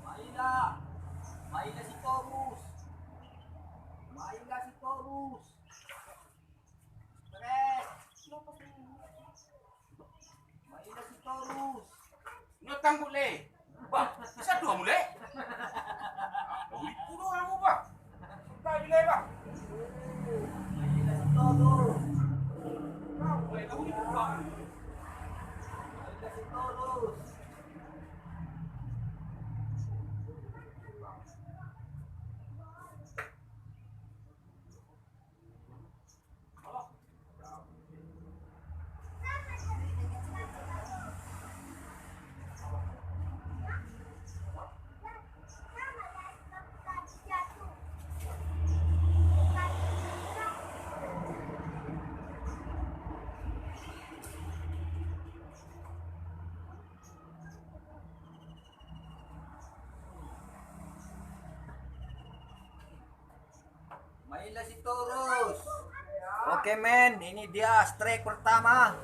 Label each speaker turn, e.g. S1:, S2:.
S1: Maila. Maila si Taurus. Maila si Taurus. Tres. Maila si Taurus.
S2: Ngutang boleh. Bah, bisa dua mulai. Ulit puno ang ba? Tayo bilay ba?
S1: Maila si Taurus.
S2: Boleh tahu itu ba?
S1: Maila si Taurus. Maila si Taurus. Oke men, ini dia strike pertama.